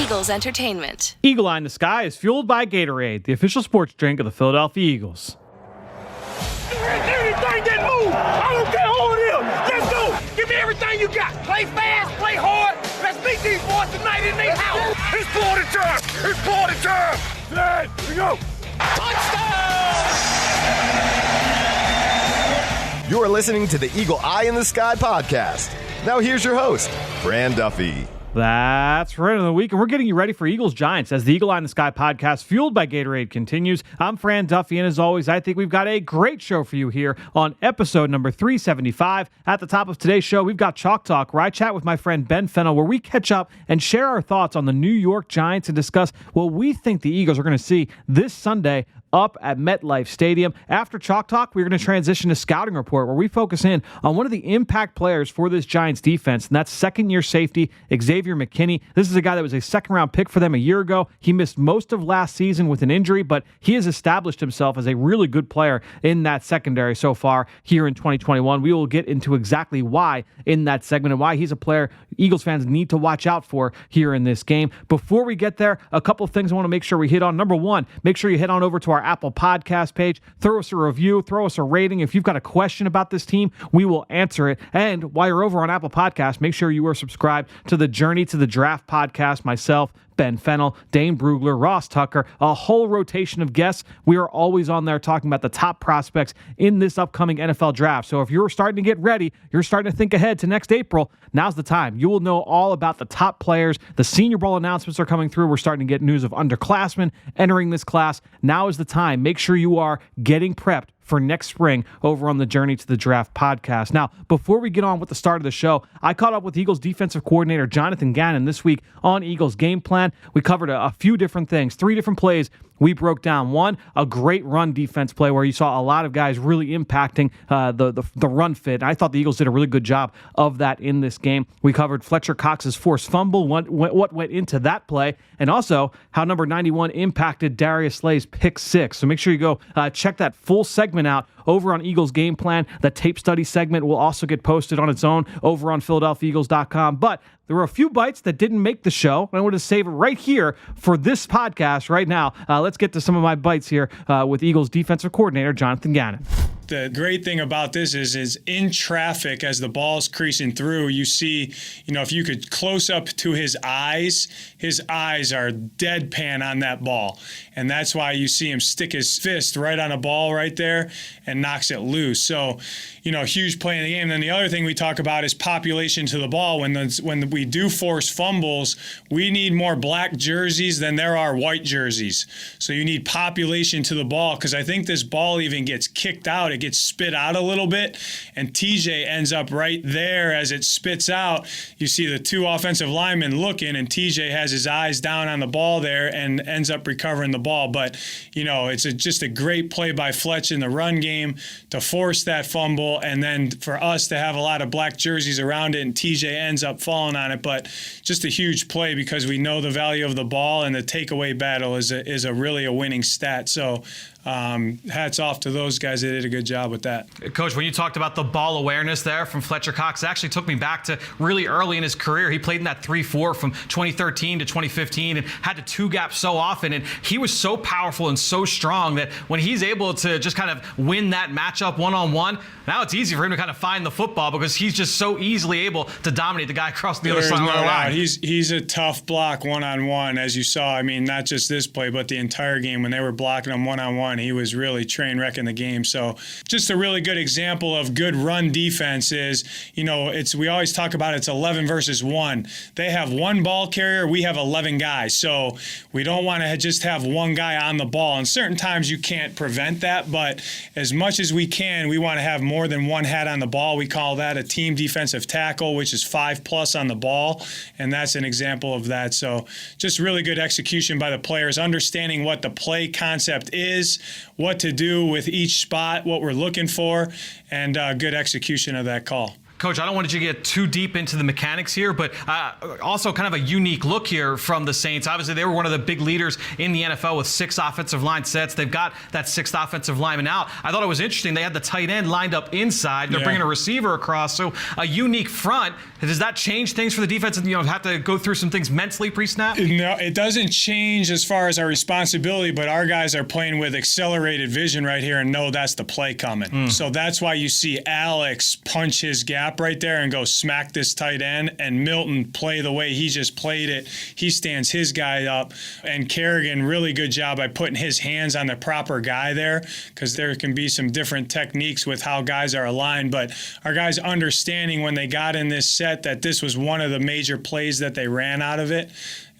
Eagles Entertainment. Eagle Eye in the Sky is fueled by Gatorade, the official sports drink of the Philadelphia Eagles. Everything that move, I don't care who it is. Let's go. Give me everything you got. Play fast, play hard. Let's beat these boys tonight in their house. It's party time. It's party time. Here we go. Touchdown! You're listening to the Eagle Eye in the Sky podcast. Now here's your host, Fran Duffy. That's right of the week, and we're getting you ready for Eagles-Giants as the Eagle Eye in the Sky podcast, fueled by Gatorade, continues. I'm Fran Duffy, and as always, I think we've got a great show for you here on episode number 375. At the top of today's show, we've got Chalk Talk, where I chat with my friend Ben Fennel, where we catch up and share our thoughts on the New York Giants and discuss what we think the Eagles are going to see this Sunday up at MetLife Stadium. After Chalk Talk, we're going to transition to Scouting Report, where we focus in on one of the impact players for this Giants defense, and that's second-year safety Xavier McKinney. This is a guy that was a second-round pick for them a year ago. He missed most of last season with an injury, but he has established himself as a really good player in that secondary so far here in 2021. We will get into exactly why in that segment and why he's a player Eagles fans need to watch out for here in this game. Before we get there, a couple of things I want to make sure we hit on. Number one, make sure you head on over to our Apple Podcast page, throw us a review, throw us a rating. If you've got a question about this team, we will answer it. And while you're over on Apple Podcasts, make sure you are subscribed to the Journey to the Draft podcast. Myself, Ben Fennel, Dane Brugler, Ross Tucker, a whole rotation of guests. We are always on there talking about the top prospects in this upcoming NFL draft. So if you're starting to get ready, you're starting to think ahead to next April, now's the time. You will know all about the top players. The Senior Bowl announcements are coming through. We're starting to get news of underclassmen entering this class. Now is the time. Make sure you are getting prepped for next spring over on the Journey to the Draft podcast. Now, before we get on with the start of the show, I caught up with Eagles defensive coordinator Jonathan Gannon this week on Eagles game plan. We covered a few different things, 3 different plays we broke down. One, a great run defense play where you saw a lot of guys really impacting the run fit. I thought the Eagles did a really good job of that in this game. We covered Fletcher Cox's forced fumble, what went into that play, and also how number 91 impacted Darius Slay's pick 6. So make sure you go check that full segment out over on Eagles Game Plan. The tape study segment will also get posted on its own over on PhiladelphiaEagles.com. But there were a few bites that didn't make the show, and I want to save it right here for this podcast right now. Let's get to some of my bites here with Eagles defensive coordinator Jonathan Gannon. The great thing about this is in traffic, as the ball's creasing through, you see, if you could close up to his eyes are deadpan on that ball. And that's why you see him stick his fist right on a ball right there and knocks it loose. So, huge play in the game. And then the other thing we talk about is population to the ball. When we do force fumbles, we need more black jerseys than there are white jerseys. So you need population to the ball, because I think this ball even gets kicked out. It gets spit out a little bit, and TJ ends up right there as it spits out. You see the 2 offensive linemen looking, and TJ has his eyes down on the ball there and ends up recovering the ball. But, it's just a great play by Fletch in the run game to force that fumble, and then for us to have a lot of black jerseys around it, and TJ ends up falling on it. But just a huge play, because we know the value of the ball, and the takeaway battle is a really a winning stat. So hats off to those guys. They did a good job with that. Coach, when you talked about the ball awareness there from Fletcher Cox, it actually took me back to really early in his career. He played in that 3-4 from 2013 to 2015 and had to 2-gap so often. And he was so powerful and so strong that when he's able to just kind of win that matchup one-on-one, now it's easy for him to kind of find the football, because he's just so easily able to dominate the guy across the other side of the line. He's a tough block one-on-one, as you saw. I mean, not just this play, but the entire game when they were blocking him one-on-one. He was really train wrecking the game. So just a really good example of good run defense is, we always talk about it's 11 versus 1. They have 1 ball carrier. We have 11 guys. So we don't want to just have 1 guy on the ball. And certain times you can't prevent that, but as much as we can, we want to have more than 1 hat on the ball. We call that a team defensive tackle, which is 5+ on the ball. And that's an example of that. So just really good execution by the players, understanding what the play concept is, what to do with each spot, what we're looking for, and good execution of that call. Coach, I don't want you to get too deep into the mechanics here, but also kind of a unique look here from the Saints. Obviously, they were one of the big leaders in the NFL with 6 offensive line sets. They've got that 6th offensive lineman out. I thought it was interesting. They had the tight end lined up inside. They're bringing a receiver across. So a unique front. Does that change things for the defense and have to go through some things mentally pre-snap? No, it doesn't change as far as our responsibility, but our guys are playing with accelerated vision right here and know that's the play coming. So that's why you see Alex punch his gap right there and go smack this tight end, and Milton play the way he just played it. He stands his guy up, and Kerrigan, really good job by putting his hands on the proper guy there, because there can be some different techniques with how guys are aligned, but our guys understanding when they got in this set that this was one of the major plays that they ran out of it,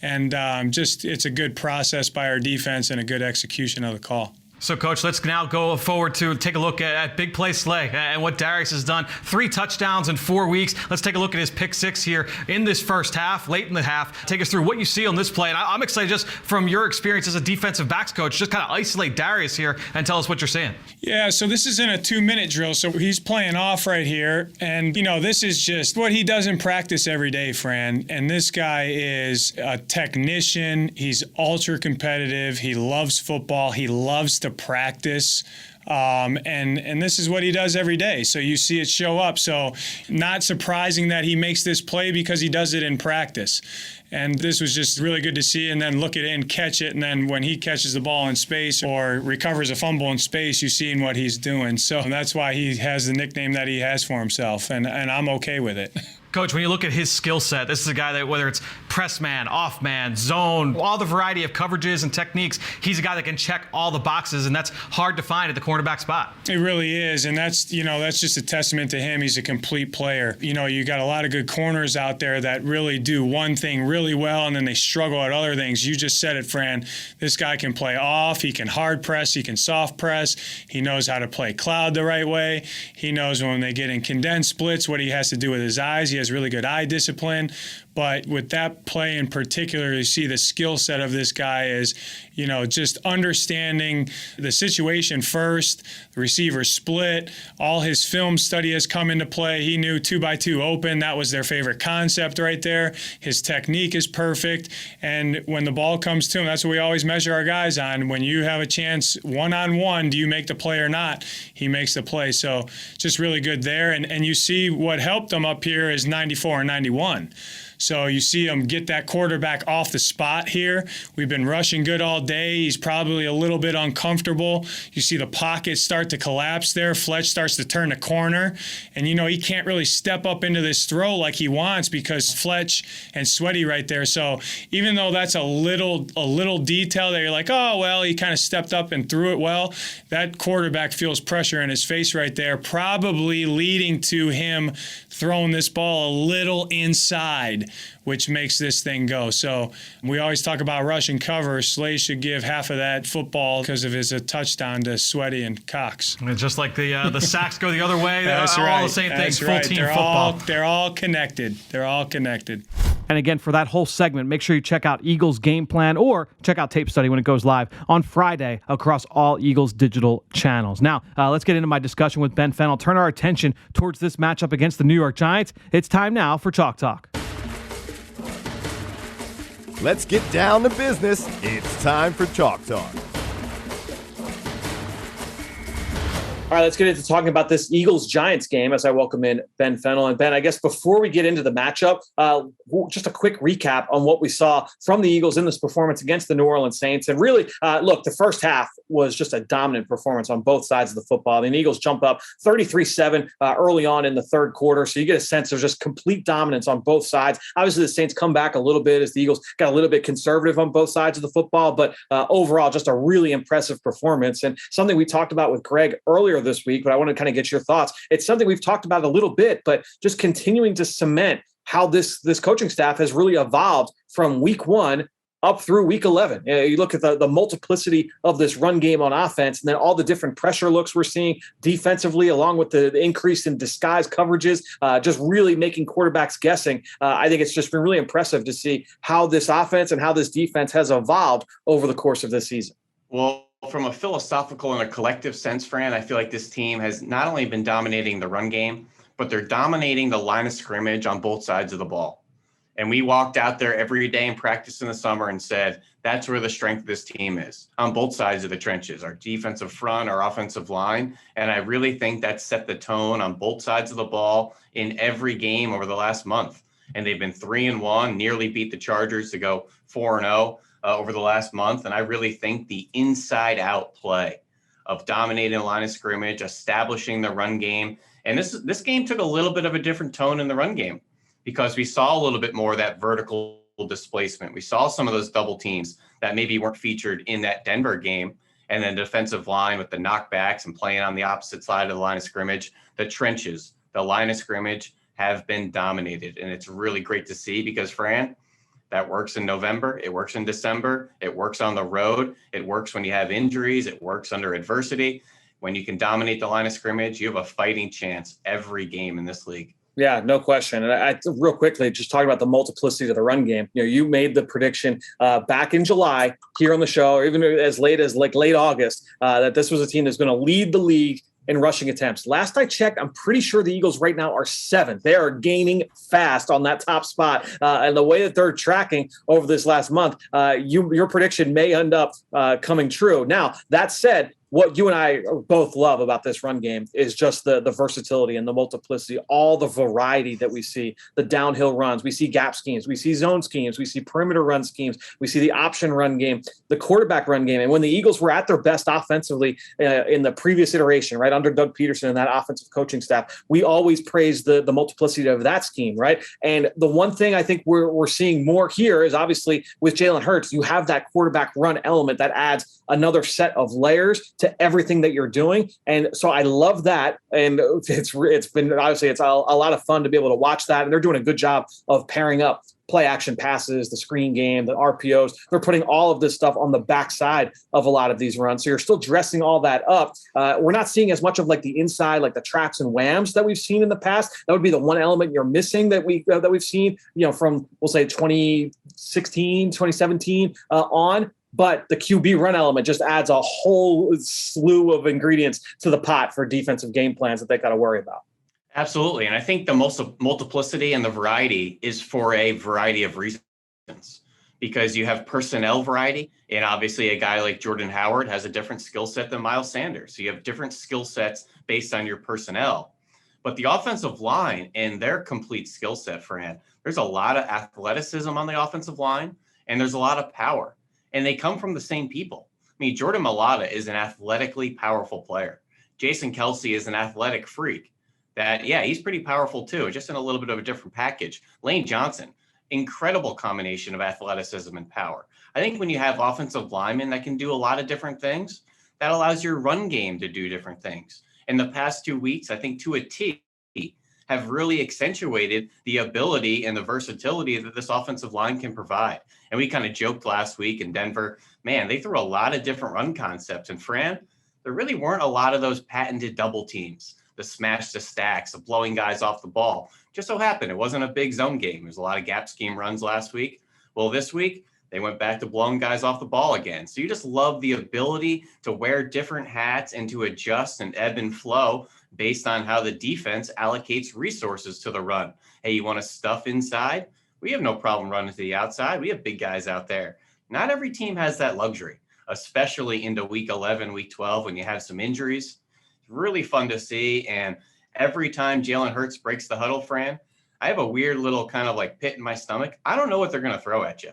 and it's a good process by our defense and a good execution of the call. So, Coach, let's now go forward to take a look at Big Play Slay and what Darius has done. 3 touchdowns in 4 weeks. Let's take a look at his pick 6 here in this first half, late in the half. Take us through what you see on this play. And I'm excited just from your experience as a defensive backs coach, just kind of isolate Darius here and tell us what you're seeing. Yeah, so this is in a 2-minute drill. So he's playing off right here. And, this is just what he does in practice every day, Fran. And this guy is a technician. He's ultra competitive. He loves football. He loves to practice. And this is what he does every day. So you see it show up. So not surprising that he makes this play because he does it in practice. And this was just really good to see, and then look at it and catch it. And then when he catches the ball in space or recovers a fumble in space, you've seen what he's doing. So that's why he has the nickname that he has for himself. And I'm okay with it. Coach, when you look at his skill set, this is a guy that, whether it's press man, off man, zone, all the variety of coverages and techniques, he's a guy that can check all the boxes, and that's hard to find at the cornerback spot. It really is, and that's just a testament to him. He's a complete player. You got a lot of good corners out there that really do one thing really well, and then they struggle at other things. You just said it, Fran. This guy can play off. He can hard press. He can soft press. He knows how to play cloud the right way. He knows when they get in condensed splits what he has to do with his eyes. He has really good eye discipline. But with that play in particular, you see the skill set of this guy is, just understanding the situation first, the receiver split, all his film study has come into play. He knew 2x2 open. That was their favorite concept right there. His technique is perfect. And when the ball comes to him, that's what we always measure our guys on. When you have a chance one-on-one, do you make the play or not? He makes the play. So just really good there. And you see what helped him up here is 94 and 91. So you see him get that quarterback off the spot here. We've been rushing good all day. He's probably a little bit uncomfortable. You see the pocket start to collapse there. Fletch starts to turn the corner. And, he can't really step up into this throw like he wants because Fletch and Sweaty right there. So even though that's a little detail that you're like, oh, well, he kind of stepped up and threw it well, that quarterback feels pressure in his face right there, probably leading to him throwing this ball a little inside, which makes this thing go. So we always talk about rush and cover. Slay should give half of that football because of his touchdown to Sweaty and Cox. And just like the sacks go the other way, That's all right. the same thing, That's full right. team They're football. They're all connected. They're all connected. And again, for that whole segment, make sure you check out Eagles Game Plan or check out Tape Study when it goes live on Friday across all Eagles digital channels. Now, let's get into my discussion with Ben Fennel. Turn our attention towards this matchup against the New York Giants. It's time now for Chalk Talk. Let's get down to business. It's time for Chalk Talk. All right, let's get into talking about this Eagles-Giants game as I welcome in Ben Fennel. And Ben, I guess before we get into the matchup, just a quick recap on what we saw from the Eagles in this performance against the New Orleans Saints. And really, look, the first half was just a dominant performance on both sides of the football. I mean, the Eagles jump up 33-7 early on in the third quarter. So you get a sense of just complete dominance on both sides. Obviously, the Saints come back a little bit as the Eagles got a little bit conservative on both sides of the football. But overall, just a really impressive performance. And something we talked about with Greg earlier this week, but I want to kind of get your thoughts. It's something we've talked about a little bit, but just continuing to cement how this coaching staff has really evolved from week 1 up through week 11. You look at the multiplicity of this run game on offense, and then all the different pressure looks we're seeing defensively, along with the increase in disguise coverages, just really making quarterbacks guessing. I think it's just been really impressive to see how this offense and how this defense has evolved over the course of this season. Well, from a philosophical and a collective sense, Fran, I feel like this team has not only been dominating the run game, but they're dominating the line of scrimmage on both sides of the ball. And we walked out there every day in practice in the summer and said, that's where the strength of this team is, on both sides of the trenches, our defensive front, our offensive line. And I really think that set the tone on both sides of the ball in every game over the last month. And they've been 3-1, nearly beat the Chargers to go 4-0 over the last month. And I really think the inside out play of dominating the line of scrimmage, establishing the run game. And this game took a little bit of a different tone in the run game, because we saw a little bit more of that vertical displacement. We saw some of those double teams that maybe weren't featured in that Denver game. And then defensive line with the knockbacks and playing on the opposite side of the line of scrimmage. The trenches, the line of scrimmage have been dominated. And it's really great to see, because, Fran, that works in November. It works in December. It works on the road. It works when you have injuries. It works under adversity. When you can dominate the line of scrimmage, you have a fighting chance every game in this league. Yeah, no question. And I real quickly, just talking about the multiplicity of the run game. You made the prediction back in July here on the show, or even as late as late August, that this was a team that's going to lead the league in rushing attempts. Last I checked, I'm pretty sure the Eagles right now are 7th. They are gaining fast on that top spot. And the way that they're tracking over this last month, your prediction may end up coming true. Now, that said, what you and I both love about this run game is just the versatility and the multiplicity, all the variety that we see, the downhill runs. We see gap schemes. We see zone schemes. We see perimeter run schemes. We see the option run game, the quarterback run game. And when the Eagles were at their best offensively in the previous iteration, right, under Doug Peterson and that offensive coaching staff, we always praised the multiplicity of that scheme, right? And the one thing I think we're seeing more here is obviously with Jalen Hurts, you have that quarterback run element that adds another set of layers to everything that you're doing. And so I love that. And it's been, obviously it's a lot of fun to be able to watch that. And they're doing a good job of pairing up play action passes, the screen game, the RPOs. They're putting all of this stuff on the backside of a lot of these runs. So you're still dressing all that up. We're not seeing as much of like the inside, like the traps and whams that we've seen in the past. That would be the one element you're missing that we've seen, from we'll say 2016, 2017 on. But the QB run element just adds a whole slew of ingredients to the pot for defensive game plans that they got to worry about. Absolutely. And I think the most multiplicity and the variety is for a variety of reasons, because you have personnel variety. And obviously a guy like Jordan Howard has a different skill set than Miles Sanders. So you have different skill sets based on your personnel. But the offensive line and their complete skill set, Fran, there's a lot of athleticism on the offensive line, and there's a lot of power. And they come from the same people. I mean, Jordan Mailata is an athletically powerful player. Jason Kelce is an athletic freak. He's pretty powerful too, just in a little bit of a different package. Lane Johnson, incredible combination of athleticism and power. I think when you have offensive linemen that can do a lot of different things, that allows your run game to do different things. In the past 2 weeks, I think to a T, have really accentuated the ability and the versatility that this offensive line can provide. And we kind of joked last week in Denver, man, they threw a lot of different run concepts. And Fran, there really weren't a lot of those patented double teams, the smash the stacks, the blowing guys off the ball. Just so happened it wasn't a big zone game. There's a lot of gap scheme runs last week. Well, this week, they went back to blowing guys off the ball again. So you just love the ability to wear different hats and to adjust and ebb and flow based on how the defense allocates resources to the run. Hey, you want to stuff inside? We have no problem running to the outside. We have big guys out there. Not every team has that luxury, especially into week 11, week 12, when you have some injuries. It's really fun to see. And every time Jalen Hurts breaks the huddle, Fran, I have a weird little kind of like pit in my stomach. I don't know what they're going to throw at you.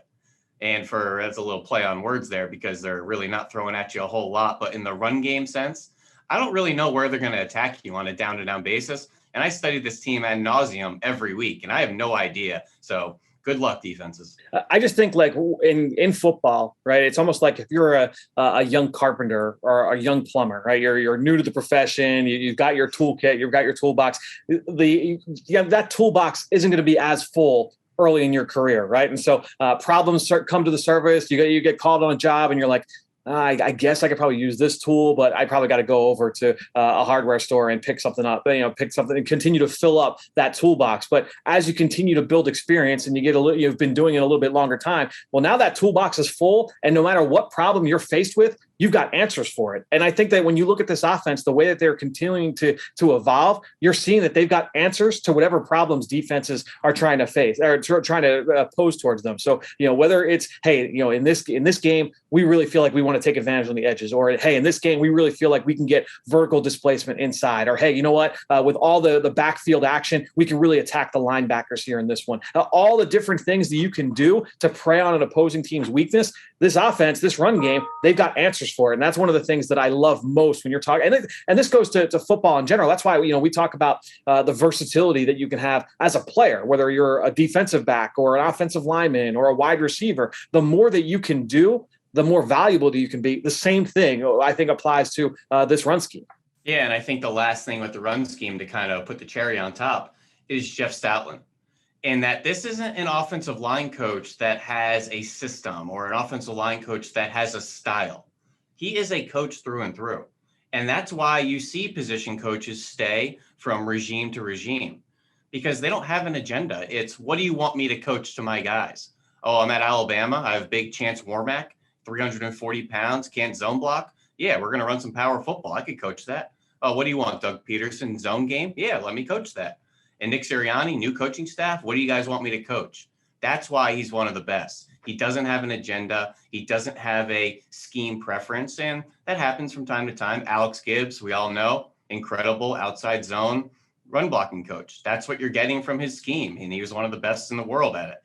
And that's a little play on words there, because they're really not throwing at you a whole lot. But in the run game sense, I don't really know where they're going to attack you on a down-to-down basis. And I study this team ad nauseum every week, and I have no idea. So good luck, defenses. I just think like in football, right, it's almost like if you're a young carpenter or a young plumber, right, you're new to the profession, you've got your toolkit, you've got your toolbox. That toolbox isn't going to be as full early in your career, right? And so problems come to the surface. You get called on a job, and you're like, I guess I could probably use this tool, but I probably got to go over to a hardware store and pick something up, pick something and continue to fill up that toolbox. But as you continue to build experience and you've been doing it a little bit longer time, well, now that toolbox is full, and no matter what problem you're faced with, you've got answers for it. And I think that when you look at this offense, the way that they're continuing to evolve, you're seeing that they've got answers to whatever problems defenses are trying to face or trying to pose towards them. So, whether it's, hey, in this game, we really feel like we want to take advantage on the edges, or, hey, in this game, we really feel like we can get vertical displacement inside, or, hey, you know what, with all the backfield action, we can really attack the linebackers here in this one. All the different things that you can do to prey on an opposing team's weakness, this offense, this run game, they've got answers for it. And that's one of the things that I love most when you're talking. And this goes to football in general. That's why, we talk about the versatility that you can have as a player, whether you're a defensive back or an offensive lineman or a wide receiver. The more that you can do, the more valuable you can be. The same thing, I think, applies to this run scheme. Yeah, and I think the last thing with the run scheme to kind of put the cherry on top is Jeff Stoutland. And that this isn't an offensive line coach that has a system or an offensive line coach that has a style. He is a coach through and through. And that's why you see position coaches stay from regime to regime, because they don't have an agenda. It's, what do you want me to coach to my guys? Oh, I'm at Alabama. I have big Chance Warmack, 340 pounds, can't zone block. Yeah, we're going to run some power football. I could coach that. Oh, what do you want, Doug Peterson, zone game? Yeah, let me coach that. And Nick Sirianni, new coaching staff, what do you guys want me to coach? That's why he's one of the best. He doesn't have an agenda. He doesn't have a scheme preference. And that happens from time to time. Alex Gibbs, we all know, incredible outside zone run blocking coach. That's what you're getting from his scheme. And he was one of the best in the world at it.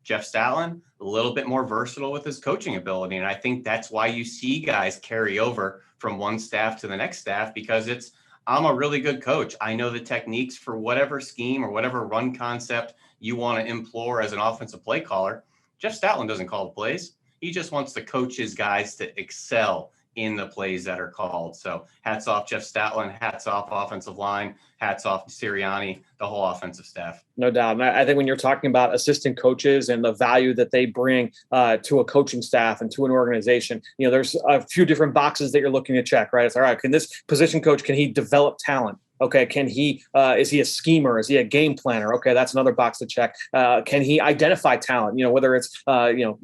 Jeff Stoutland, a little bit more versatile with his coaching ability. And I think that's why you see guys carry over from one staff to the next staff, because it's, I'm a really good coach. I know the techniques for whatever scheme or whatever run concept you want to implore as an offensive play caller. Jeff Stoutland doesn't call the plays. He just wants to coach his guys to excel in the plays that are called. So hats off Jeff Stoutland, hats off offensive line, hats off Sirianni, the whole offensive staff. No doubt. And I think when you're talking about assistant coaches and the value that they bring to a coaching staff and to an organization, there's a few different boxes that you're looking to check, right? It's all right. Can this position coach, can he develop talent? Okay. Can he, is he a schemer? Is he a game planner? Okay. That's another box to check. Can he identify talent? Whether it's,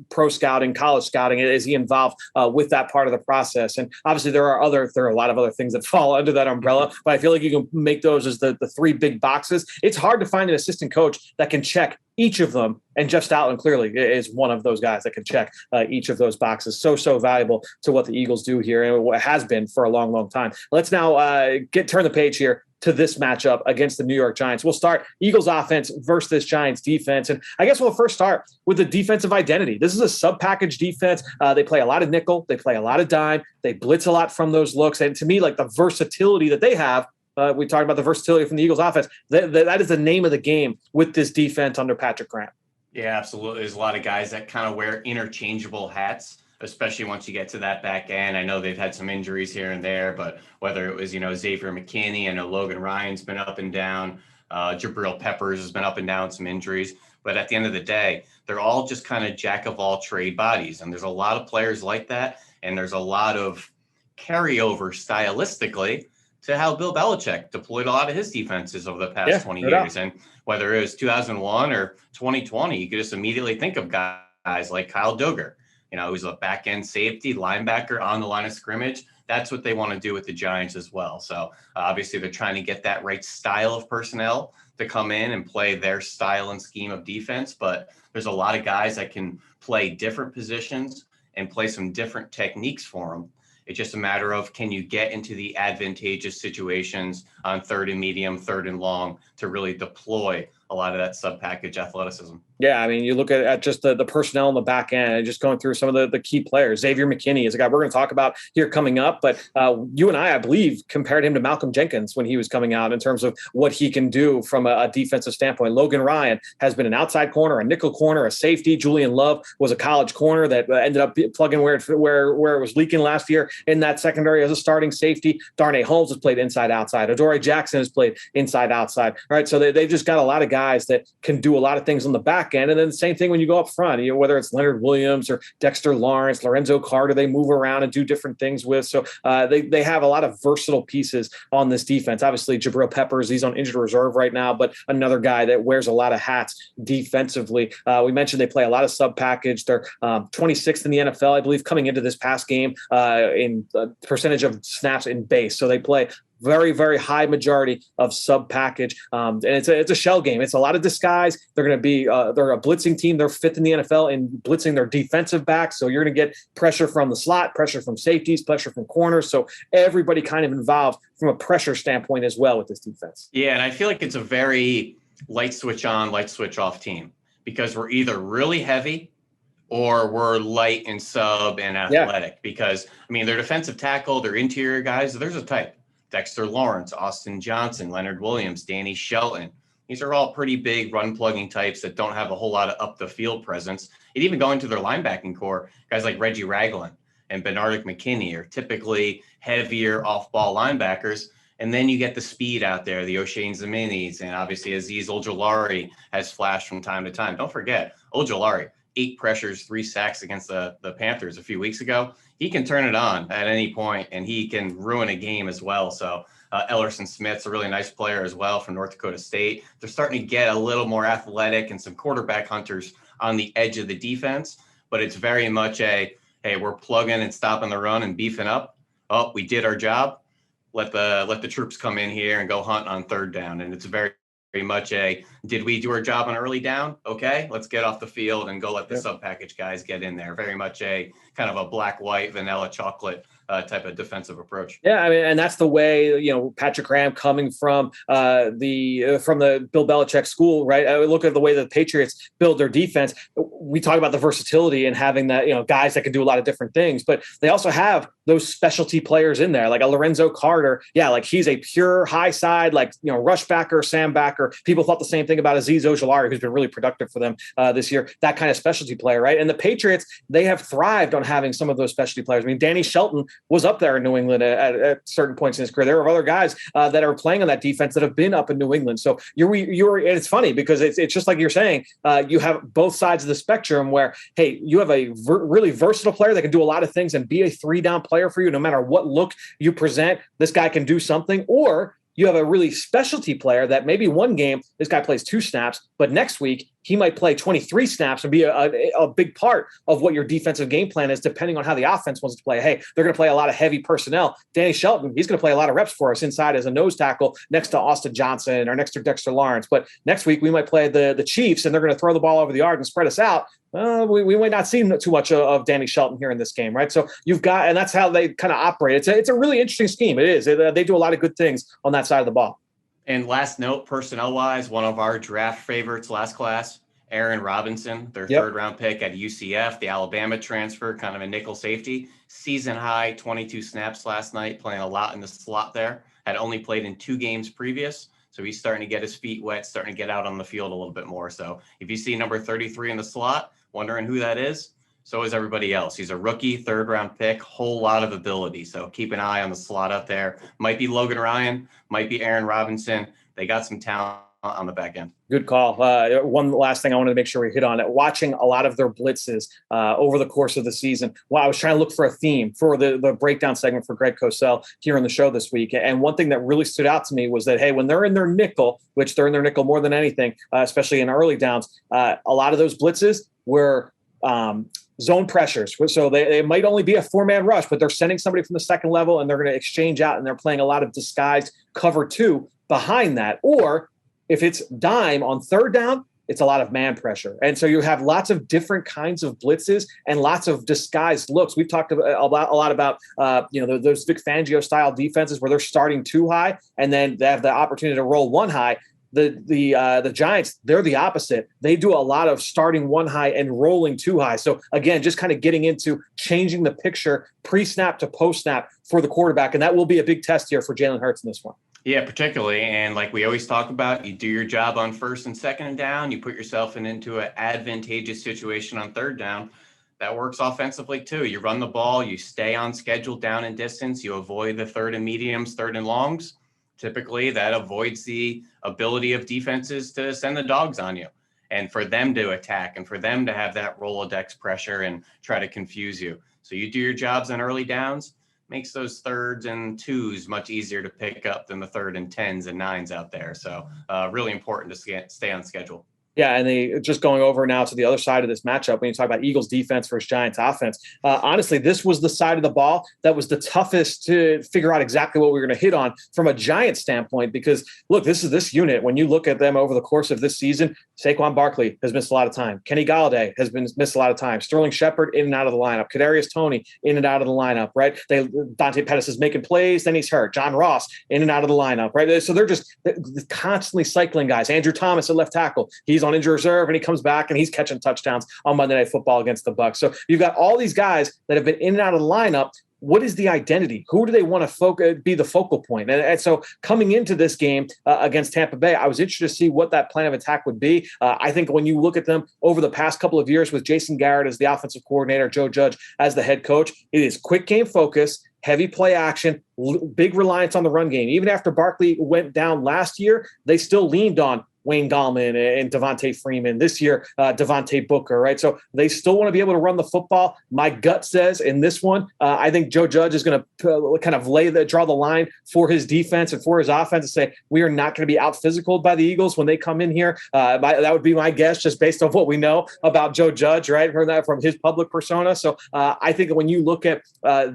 pro scouting, college scouting, is he involved with that part of the process? And obviously there are a lot of other things that fall under that umbrella, but I feel like you can make those as the three big boxes. It's hard to find an assistant coach that can check each of them. And Jeff Stoutland clearly is one of those guys that can check each of those boxes. So valuable to what the Eagles do here, and what has been for a long, long time. Let's now turn the page here to this matchup against the New York Giants. We'll start Eagles offense versus this Giants defense. And I guess we'll first start with the defensive identity. This is a sub-package defense. They play a lot of nickel. They play a lot of dime. They blitz a lot from those looks. And to me, like, the versatility that they have, we talked about the versatility from the Eagles offense. That is the name of the game with this defense under Patrick Graham. Yeah, absolutely. There's a lot of guys that kind of wear interchangeable hats, especially once you get to that back end. I know they've had some injuries here and there, but whether it was, Xavier McKinney, I know Logan Ryan's been up and down. Jabril Peppers has been up and down with some injuries. But at the end of the day, they're all just kind of jack of all trade bodies. And there's a lot of players like that. And there's a lot of carryover stylistically to how Bill Belichick deployed a lot of his defenses over the past 20 years. And whether it was 2001 or 2020, you could just immediately think of guys like Kyle Duggar, who's a back end safety, linebacker on the line of scrimmage. That's what they want to do with the Giants as well. So obviously they're trying to get that right style of personnel to come in and play their style and scheme of defense. But there's a lot of guys that can play different positions and play some different techniques for them. It's just a matter of, can you get into the advantageous situations on third and medium, third and long to really deploy a lot of that sub-package athleticism. Yeah, I mean, you look at just the personnel on the back end and just going through some of the key players. Xavier McKinney is a guy we're going to talk about here coming up, but you and I believe, compared him to Malcolm Jenkins when he was coming out in terms of what he can do from a defensive standpoint. Logan Ryan has been an outside corner, a nickel corner, a safety. Julian Love was a college corner that ended up plugging where it was leaking last year in that secondary as a starting safety. Darnay Holmes has played inside-outside. Adoree Jackson has played inside-outside. All right, so they've just got a lot of guys that can do a lot of things on the back back end. And then the same thing when you go up front, whether it's Leonard Williams or Dexter Lawrence, Lorenzo Carter, they move around and do different things with. So they have a lot of versatile pieces on this defense. Obviously, Jabril Peppers, he's on injured reserve right now, but another guy that wears a lot of hats defensively. We mentioned they play a lot of sub package. They're 26th in the NFL, I believe, coming into this past game in percentage of snaps in base. So they play very, very high majority of sub package. And it's a shell game. It's a lot of disguise. They're going to be, they're a blitzing team. They're 5th in the NFL in blitzing their defensive backs. So you're going to get pressure from the slot, pressure from safeties, pressure from corners. So everybody kind of involved from a pressure standpoint as well with this defense. Yeah. And I feel like it's a very light switch on, light switch off team, because we're either really heavy or we're light and sub and athletic. Because, I mean, their defensive tackle, their interior guys, there's a type. Dexter Lawrence, Austin Johnson, Leonard Williams, Danny Shelton. These are all pretty big run plugging types that don't have a whole lot of up the field presence. And even going to their linebacking core, guys like Reggie Ragland and Xavier McKinney are typically heavier off ball linebackers. And then you get the speed out there, the O'Shanes Zaminis, and obviously Azeez Ojulari has flashed from time to time. Don't forget, Ojulari, 8 pressures, 3 sacks against the Panthers a few weeks ago. He can turn it on at any point, and he can ruin a game as well. So Ellerson Smith's a really nice player as well from North Dakota State. They're starting to get a little more athletic and some quarterback hunters on the edge of the defense, but it's very much hey, we're plugging and stopping the run and beefing up. Oh, we did our job. Let the troops come in here and go hunt on third down. And it's very much did we do our job on early down? Okay, let's get off the field and go let the sub package guys get in there. Very much a kind of a black, white, vanilla chocolate type of defensive approach. Yeah, I mean, and that's the way, Patrick Graham coming from the Bill Belichick school, right? I look at the way that the Patriots build their defense. We talk about the versatility and having that, guys that can do a lot of different things, but they also have those specialty players in there, like a Lorenzo Carter. Yeah, like he's a pure high side, rush backer, Sam backer. People thought the same thing about Azeez Ojulari, who's been really productive for them this year. That kind of specialty player, right? And the Patriots, they have thrived on having some of those specialty players. I mean, Danny Shelton was up there in New England at certain points in his career. There are other guys that are playing on that defense that have been up in New England. So you're and it's funny because it's just like you're saying, you have both sides of the spectrum where, hey, you have a really versatile player that can do a lot of things and be a 3-down player for you. No matter what look you present, this guy can do something. Or you have a really specialty player that maybe one game, this guy plays 2 snaps, but next week he might play 23 snaps and be a big part of what your defensive game plan is, depending on how the offense wants to play. Hey, they're going to play a lot of heavy personnel. Danny Shelton, he's going to play a lot of reps for us inside as a nose tackle next to Austin Johnson or next to Dexter Lawrence. But next week we might play the Chiefs and they're going to throw the ball over the yard and spread us out. We might not see too much of Danny Shelton here in this game, right? So you've got, and that's how they kind of operate. It's a really interesting scheme. It is. They do a lot of good things on that side of the ball. And last note, personnel-wise, one of our draft favorites last class, Aaron Robinson, their third-round pick at UCF, the Alabama transfer, kind of a nickel safety. Season high, 22 snaps last night, playing a lot in the slot there. Had only played in 2 games previous, so he's starting to get his feet wet, starting to get out on the field a little bit more. So if you see number 33 in the slot, wondering who that is, so is everybody else. He's a rookie, third-round pick, whole lot of ability. So keep an eye on the slot out there. Might be Logan Ryan, might be Aaron Robinson. They got some talent on the back end. Good call. One last thing I wanted to make sure we hit on it. Watching a lot of their blitzes over the course of the season. Well, I was trying to look for a theme for the breakdown segment for Greg Cosell here on the show this week. And one thing that really stood out to me was that, hey, when they're in their nickel, which they're in their nickel more than anything, especially in early downs, a lot of those blitzes were zone pressures. So they might only be a 4-man rush, but they're sending somebody from the second level and they're going to exchange out and they're playing a lot of disguised cover 2 behind that. Or if it's dime on third down, it's a lot of man pressure. And so you have lots of different kinds of blitzes and lots of disguised looks. We've talked a lot about those Vic Fangio style defenses where they're starting 2 high and then they have the opportunity to roll 1 high. The Giants, they're the opposite. They do a lot of starting 1 high and rolling 2 high. So again, just kind of getting into changing the picture pre-snap to post-snap for the quarterback. And that will be a big test here for Jalen Hurts in this one. Yeah, particularly. And like we always talk about, you do your job on first and second and down. You put yourself into an advantageous situation on third down. That works offensively too. You run the ball, you stay on schedule down and distance, you avoid the third and mediums, third and longs. Typically that avoids the ability of defenses to send the dogs on you. and for them to attack and for them to have that Rolodex pressure and try to confuse you. So you do your jobs on early downs, makes those thirds and twos much easier to pick up than the third and 10s and 9s out there. So really important to stay on schedule. Yeah, and they just going over now to the other side of this matchup when you talk about Eagles defense versus Giants offense. Honestly, this was the side of the ball that was the toughest to figure out exactly what we were going to hit on from a Giants standpoint, because look, this unit, when you look at them over the course of this season, Saquon Barkley has missed a lot of time. Kenny Golladay has missed a lot of time. Sterling Shepard in and out of the lineup. Kadarius Toney in and out of the lineup, right? Dante Pettis is making plays, then he's hurt. John Ross in and out of the lineup, right? So they're constantly cycling guys. Andrew Thomas at left tackle. He's on injured reserve and he comes back and he's catching touchdowns on Monday Night Football against the Bucs. So you've got all these guys that have been in and out of the lineup. What is the identity? Who do they want to be the focal point? And so coming into this game against Tampa Bay, I was interested to see what that plan of attack would be. I think when you look at them over the past couple of years with Jason Garrett as the offensive coordinator, Joe Judge as the head coach, it is quick game focus, heavy play action, big reliance on the run game. Even after Barkley went down last year, they still leaned on Wayne Gallman and Devontae Freeman. This year, Devontae Booker, right? So they still want to be able to run the football. My gut says in this one, I think Joe Judge is going to kind of draw the line for his defense and for his offense and say, we are not going to be out physicaled by the Eagles when they come in here. That would be my guess, just based on what we know about Joe Judge, right? From his public persona. So I think when you look at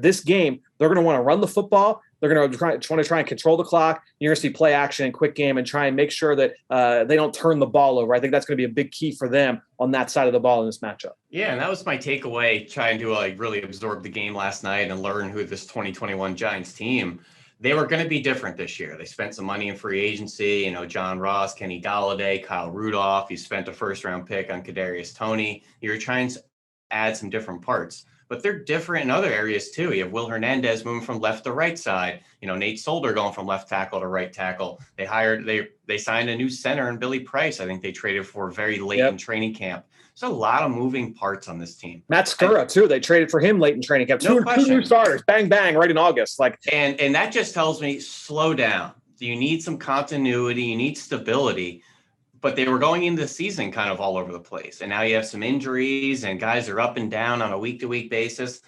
this game, they're going to want to run the football. They're going to try and control the clock. You're going to see play action and quick game and try and make sure that they don't turn the ball over. I think that's going to be a big key for them on that side of the ball in this matchup. Yeah, and that was my takeaway, trying to really absorb the game last night and learn who this 2021 Giants team, they were going to be different this year. They spent some money in free agency, John Ross, Kenny Golladay, Kyle Rudolph. You spent a first-round pick on Kadarius Toney. You're trying to add some different parts. But they're different in other areas too. You have Will Hernandez moving from left to right side. Nate Solder going from left tackle to right tackle. They signed a new center in Billy Price. I think they traded for very late in training camp. There's a lot of moving parts on this team. Matt Skura too. They traded for him late in training camp. Two new starters, bang bang, right in August. And that just tells me slow down. You need some continuity. You need stability. But they were going into the season kind of all over the place. And now you have some injuries and guys are up and down on a week-to-week basis.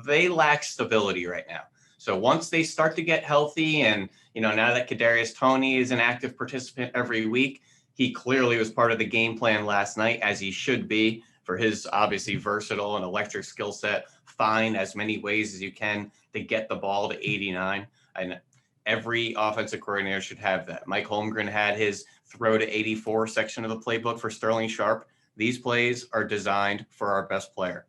They lack stability right now. So once they start to get healthy and, now that Kadarius Toney is an active participant every week, he clearly was part of the game plan last night, as he should be, for his obviously versatile and electric skill set. Find as many ways as you can to get the ball to 89. And every offensive coordinator should have that. Mike Holmgren had his throw to 84 section of the playbook for Sterling Sharp. These plays are designed for our best player.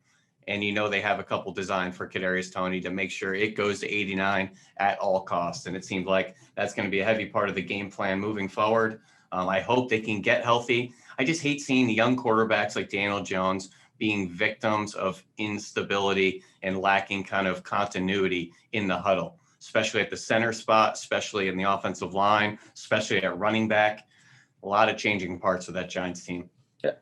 And they have a couple designed for Kadarius Toney to make sure it goes to 89 at all costs. And it seems like that's going to be a heavy part of the game plan moving forward. I hope they can get healthy. I just hate seeing the young quarterbacks like Daniel Jones being victims of instability and lacking kind of continuity in the huddle, especially at the center spot, especially in the offensive line, especially at running back. A lot of changing parts of that Giants team.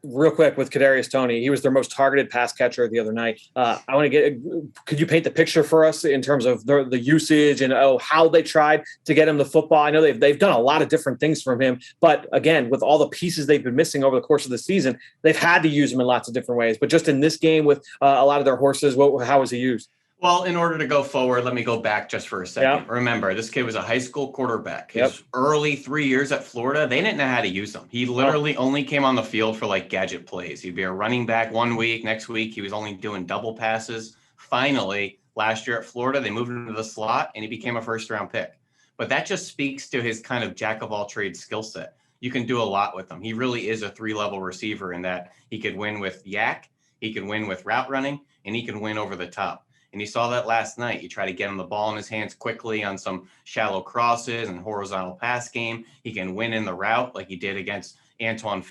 Real quick with Kadarius Toney, he was their most targeted pass catcher the other night. Could you paint the picture for us in terms of the usage and how they tried to get him the football? I know they've done a lot of different things from him, but again, with all the pieces they've been missing over the course of the season, they've had to use him in lots of different ways. But just in this game with a lot of their horses, how was he used? Well, in order to go forward, let me go back just for a second. Yep. Remember, this kid was a high school quarterback. His early 3 years at Florida, they didn't know how to use him. He literally only came on the field for gadget plays. He'd be a running back 1 week. Next week, he was only doing double passes. Finally, last year at Florida, they moved him to the slot and he became a first-round pick. But that just speaks to his kind of jack-of-all-trades skill set. You can do a lot with him. He really is a three-level receiver in that he could win with yak, he could win with route running, and he can win over the top. And you saw that last night. You try to get him the ball in his hands quickly on some shallow crosses and horizontal pass game. He can win in the route like he did against Antoine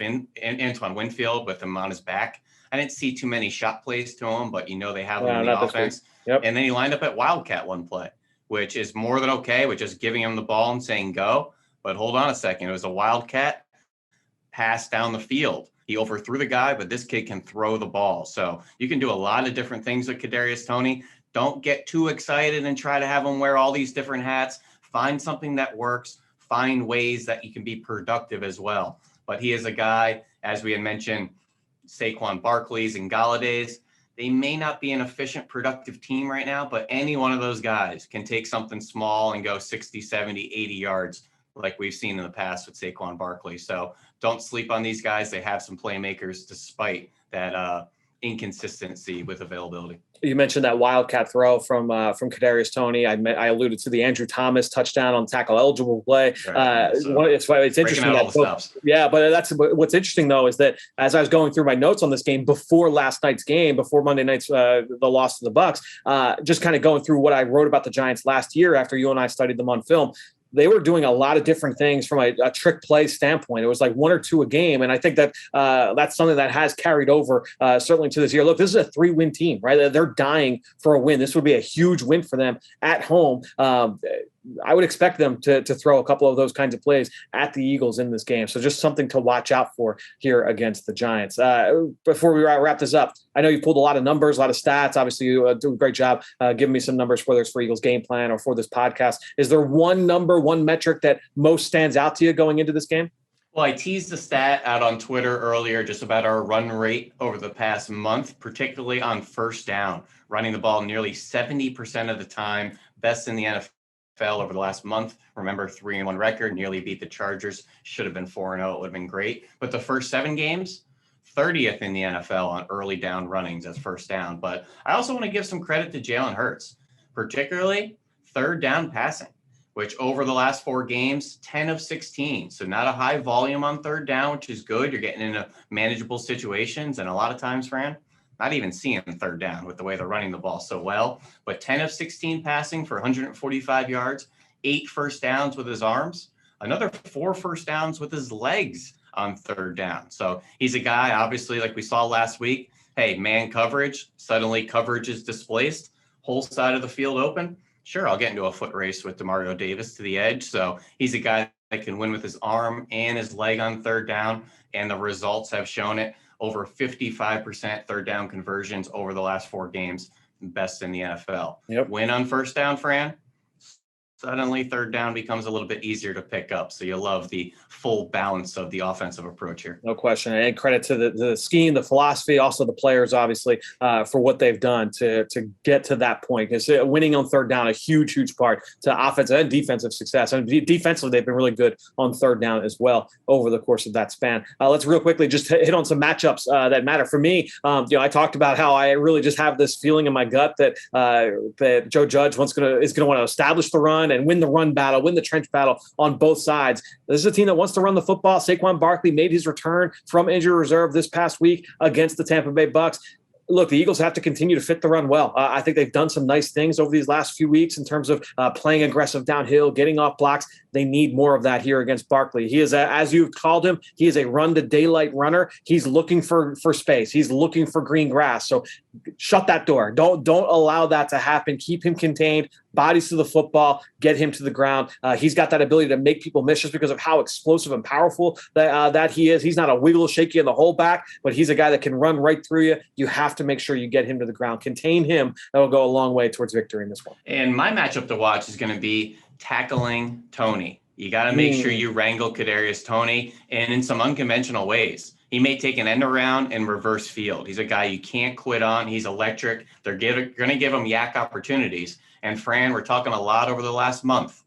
Winfield with him on his back. I didn't see too many shot plays to him, but they have him in the offense. Yep. And then he lined up at Wildcat one play, which is more than okay with just giving him the ball and saying go. But hold on a second. It was a Wildcat pass down the field. He overthrew the guy, but this kid can throw the ball. So you can do a lot of different things with Kadarius Toney. Don't get too excited and try to have him wear all these different hats. Find something that works. Find ways that you can be productive as well. But he is a guy as we had mentioned, Saquon Barkley's and Galladay's, they may not be an efficient, productive team right now, but any one of those guys can take something small and go 60, 70, 80 yards like we've seen in the past with Saquon Barkley. So don't sleep on these guys. They have some playmakers despite that inconsistency with availability. You mentioned that wildcat throw from Kadarius Toney. I alluded to the Andrew Thomas touchdown on tackle eligible play. It's interesting but that's what's interesting though is that as I was going through my notes on this game before last night's game, before Monday night's the loss to the Bucs, just kind of going through what I wrote about the Giants last year after you and I studied them on film. They were doing a lot of different things from a trick play standpoint. It was like 1 or 2 a game. And I think that that's something that has carried over certainly to this year. Look, this is a 3-win team, right? They're dying for a win. This would be a huge win for them at home. I would expect them to throw a couple of those kinds of plays at the Eagles in this game. So just something to watch out for here against the Giants. Before we wrap this up, I know you pulled a lot of numbers, a lot of stats. Obviously, you do a great job giving me some numbers, whether it's for Eagles game plan or for this podcast. Is there one number, one metric that most stands out to you going into this game? Well, I teased the stat out on Twitter earlier just about our run rate over the past month, particularly on first down, running the ball nearly 70% of the time, best in the NFL. Over the last month. Remember, 3-1 record, nearly beat the Chargers. Should have been 4-0. It would have been great. But the first 7 games, 30th in the NFL on early down runnings as first down. But I also want to give some credit to Jalen Hurts, particularly third down passing, which over the last 4 games, 10 of 16. So not a high volume on third down, which is good. You're getting into manageable situations. And a lot of times, Fran, not even seeing third down with the way they're running the ball so well, but 10 of 16 passing for 145 yards, 8 first downs with his arms, another 4 first downs with his legs on third down. So he's a guy, obviously, like we saw last week, hey, man coverage, suddenly coverage is displaced, whole side of the field open. Sure, I'll get into a foot race with DeMario Davis to the edge. So he's a guy that can win with his arm and his leg on third down, and the results have shown it. Over 55% third down conversions over the last 4 games, best in the NFL. Yep. Win on first down, Fran. Suddenly third down becomes a little bit easier to pick up. So you love the full balance of the offensive approach here. No question. And credit to the scheme, the philosophy, also the players, obviously, for what they've done to get to that point. Because winning on third down, a huge part to offensive and defensive success. And defensively, they've been really good on third down as well over the course of that span. Let's real quickly just hit on some matchups that matter. For me, I talked about how I really just have this feeling in my gut that that Joe Judge is going to want to establish the run and win the run battle, win the trench battle on both sides. This is a team that wants to run the football. Saquon Barkley made his return from injury reserve this past week against the Tampa Bay Bucs. Look, the Eagles have to continue to fit the run well. I think they've done some nice things over these last few weeks in terms of playing aggressive downhill, getting off blocks. They need more of that here against Barkley. He is, as you've called him, he is a run-to-daylight runner. He's looking for space. He's looking for green grass. So shut that door. Don't allow that to happen. Keep him contained. Bodies to the football. Get him to the ground. He's got that ability to make people miss just because of how explosive and powerful that he is. He's not a wiggle shaky in the whole back, but he's a guy that can run right through you. You have to make sure you get him to the ground. Contain him. That'll go a long way towards victory in this one. And my matchup to watch is going to be tackling Toney. You got to make sure you wrangle Kadarius Toney, and in some unconventional ways. He may take an end around and reverse field. He's a guy you can't quit on. He's electric. They're going to give him yak opportunities. And Fran, we're talking a lot over the last month.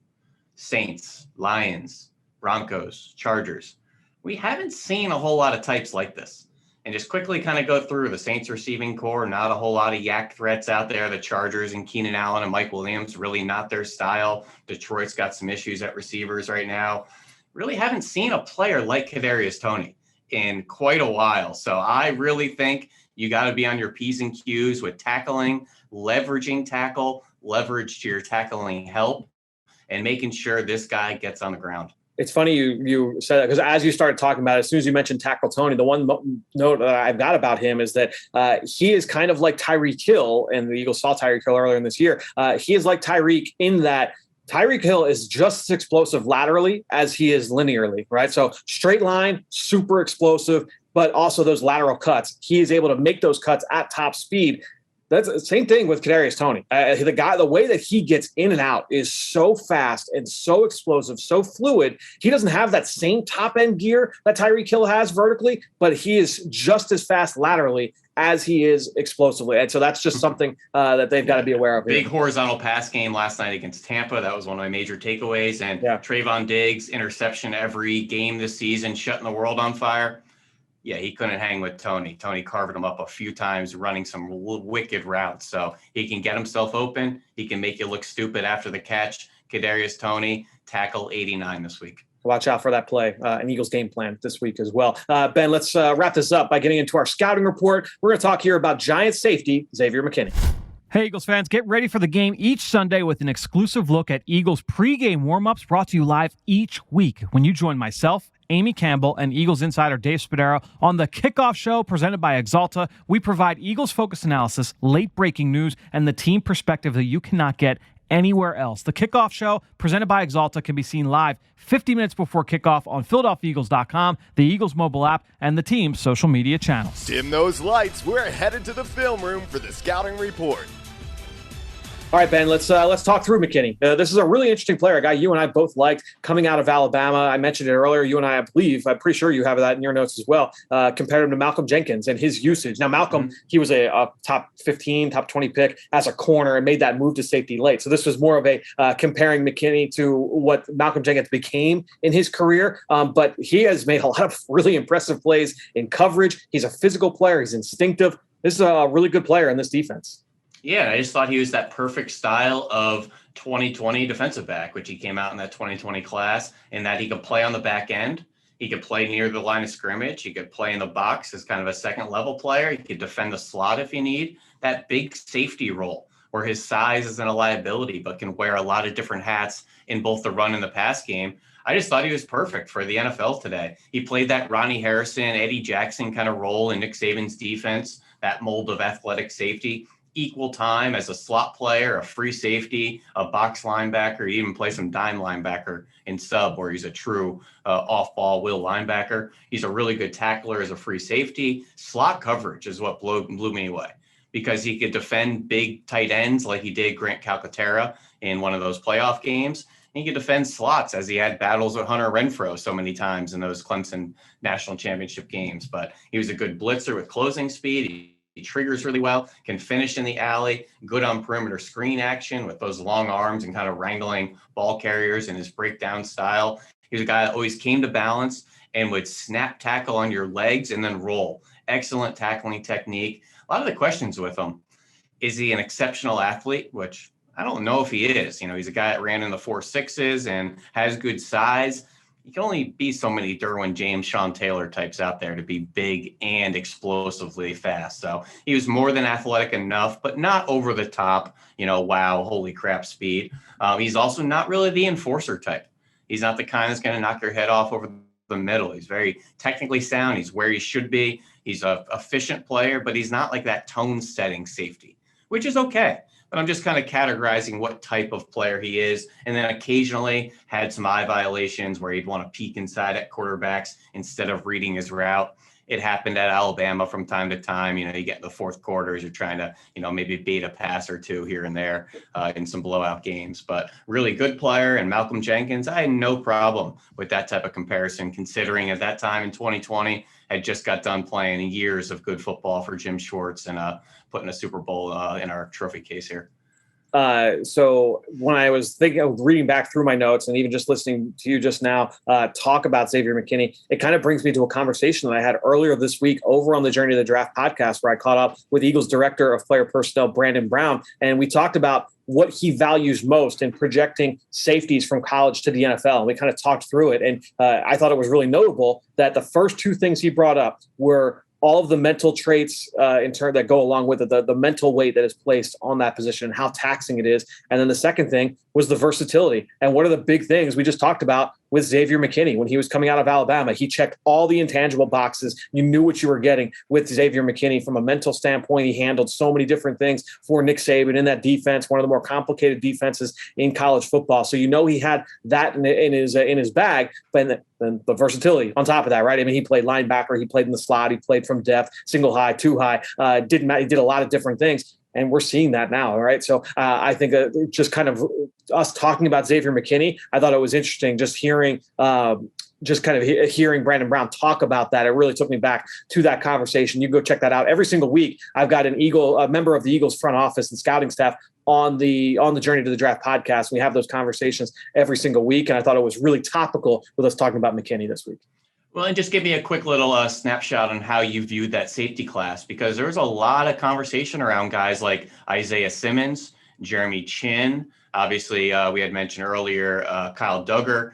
Saints, Lions, Broncos, Chargers. We haven't seen a whole lot of types like this. And just quickly kind of go through the Saints receiving core, not a whole lot of yak threats out there. The Chargers and Keenan Allen and Mike Williams, really not their style. Detroit's got some issues at receivers right now. Really haven't seen a player like Kadarius Toney in quite a while. So I really think you got to be on your P's and Q's with tackling, leveraging tackle, leverage to your tackling help, and making sure this guy gets on the ground. It's funny you said that because as you started talking about it, as soon as you mentioned tackle Toney, the one note that I've got about him is that he is kind of like Tyreek Hill, and the Eagles saw Tyreek Hill earlier in this year. He is like Tyreek in that Tyreek Hill is just as explosive laterally as he is linearly, right? So straight line, super explosive, but also those lateral cuts. He is able to make those cuts at top speed. That's the same thing with Kadarius Toney. The way that he gets in and out is so fast and so explosive, so fluid. He doesn't have that same top end gear that Tyreek Hill has vertically, but he is just as fast laterally as he is explosively. And so that's just something that they've got to be aware of. Big horizontal pass game last night against Tampa. That was one of my major takeaways. And Trayvon Diggs, interception every game this season, shutting the world on fire. Yeah, he couldn't hang with Toney. Toney carved him up a few times, running some wicked routes. So he can get himself open. He can make you look stupid after the catch. Kadarius Toney, tackle 89 this week. Watch out for that play, an Eagles game plan this week as well. Ben, let's wrap this up by getting into our scouting report. We're going to talk here about Giants safety, Xavier McKinney. Hey, Eagles fans, get ready for the game each Sunday with an exclusive look at Eagles pregame warm-ups brought to you live each week when you join myself, Amy Campbell, and Eagles insider Dave Spadaro on the Kickoff Show presented by Exalta. We provide Eagles-focused analysis, late-breaking news, and the team perspective that you cannot get anywhere else. The Kickoff Show presented by Exalta can be seen live 50 minutes before kickoff on PhiladelphiaEagles.com, the Eagles mobile app, and the team's social media channels. Dim those lights. We're headed to the film room for the scouting report. All right, Ben, let's talk through McKinney. This is a really interesting player, a guy you and I both liked coming out of Alabama. I mentioned it earlier. You and I'm pretty sure you have that in your notes as well, compared him to Malcolm Jenkins and his usage. Now, Malcolm, he was a top 15, top 20 pick as a corner and made that move to safety late. So this was more of a comparing McKinney to what Malcolm Jenkins became in his career. But he has made a lot of really impressive plays in coverage. He's a physical player. He's instinctive. This is a really good player in this defense. Yeah, I just thought he was that perfect style of 2020 defensive back, which he came out in that 2020 class, in that he could play on the back end. He could play near the line of scrimmage. He could play in the box as kind of a second level player. He could defend the slot if you need. That big safety role where his size isn't a liability, but can wear a lot of different hats in both the run and the pass game. I just thought he was perfect for the NFL today. He played that Ronnie Harrison, Eddie Jackson kind of role in Nick Saban's defense, that mold of athletic safety. Equal time as a slot player, a free safety, a box linebacker, even play some dime linebacker in sub where he's a true off-ball will linebacker. He's a really good tackler as a free safety. Slot coverage is what blew me away because he could defend big tight ends like he did Grant Calcaterra in one of those playoff games. He could defend slots as he had battles with Hunter Renfrow so many times in those Clemson national championship games. But he was a good blitzer with closing speed. He triggers really well, can finish in the alley, good on perimeter screen action with those long arms and kind of wrangling ball carriers in his breakdown style. He was a guy that always came to balance and would snap tackle on your legs and then roll. Excellent tackling technique. A lot of the questions with him, is he an exceptional athlete? Which I don't know if he is. He's a guy that ran in the 4.6s and has good size. You can only be so many Derwin James, Sean Taylor types out there to be big and explosively fast. So he was more than athletic enough, but not over the top, wow, holy crap speed. He's also not really the enforcer type. He's not the kind that's going to knock your head off over the middle. He's very technically sound. He's where he should be. He's an efficient player, but he's not like that tone setting safety, which is okay. But I'm just kind of categorizing what type of player he is. And then occasionally had some eye violations where he'd want to peek inside at quarterbacks instead of reading his route. It happened at Alabama from time to time. You get in the fourth quarters, you're trying to, maybe bait a pass or two here and there in some blowout games. But really good player. And Malcolm Jenkins, I had no problem with that type of comparison, considering at that time in 2020, had just got done playing years of good football for Jim Schwartz and putting a Super Bowl in our trophy case here. So when I was thinking of reading back through my notes and even just listening to you just now talk about Xavier McKinney, it kind of brings me to a conversation that I had earlier this week over on the Journey to the Draft podcast, where I caught up with Eagles director of player personnel, Brandon Brown. And we talked about what he values most in projecting safeties from college to the NFL. And we kind of talked through it. And I thought it was really notable that the first two things he brought up were all of the mental traits in turn that go along with it, the mental weight that is placed on that position and how taxing it is. And then the second thing was the versatility. And one of the big things we just talked about with Xavier McKinney when he was coming out of Alabama, he checked all the intangible boxes. You knew what you were getting with Xavier McKinney from a mental standpoint. He handled so many different things for Nick Saban in that defense, one of the more complicated defenses in college football. So he had that in his bag, but then the versatility on top of that, right? I mean, he played linebacker, he played in the slot, he played from depth, single high, two high, he did a lot of different things. And we're seeing that now, right? So I think just kind of us talking about Xavier McKinney, I thought it was interesting just hearing hearing Brandon Brown talk about that. It really took me back to that conversation. You go check that out. Every single week, I've got a member of the Eagles front office and scouting staff on the Journey to the Draft podcast. We have those conversations every single week, and I thought it was really topical with us talking about McKinney this week. Well, and just give me a quick little snapshot on how you viewed that safety class, because there was a lot of conversation around guys like Isaiah Simmons, Jeremy Chin. Obviously, we had mentioned earlier Kyle Duggar,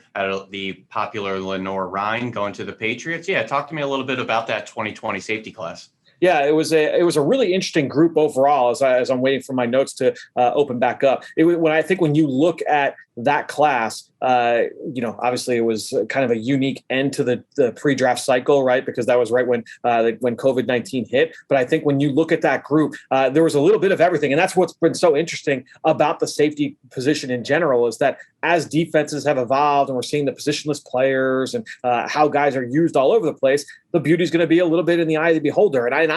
the popular Lenore Ryan going to the Patriots. Yeah, talk to me a little bit about that 2020 safety class. Yeah, it was a really interesting group overall. As I'm waiting for my notes to open back up, when you look at that class, obviously it was kind of a unique end to the pre-draft cycle, right? Because that was right when COVID-19 hit. But I think when you look at that group, there was a little bit of everything. And that's what's been so interesting about the safety position in general, is that as defenses have evolved and we're seeing the positionless players and how guys are used all over the place, the beauty is going to be a little bit in the eye of the beholder. And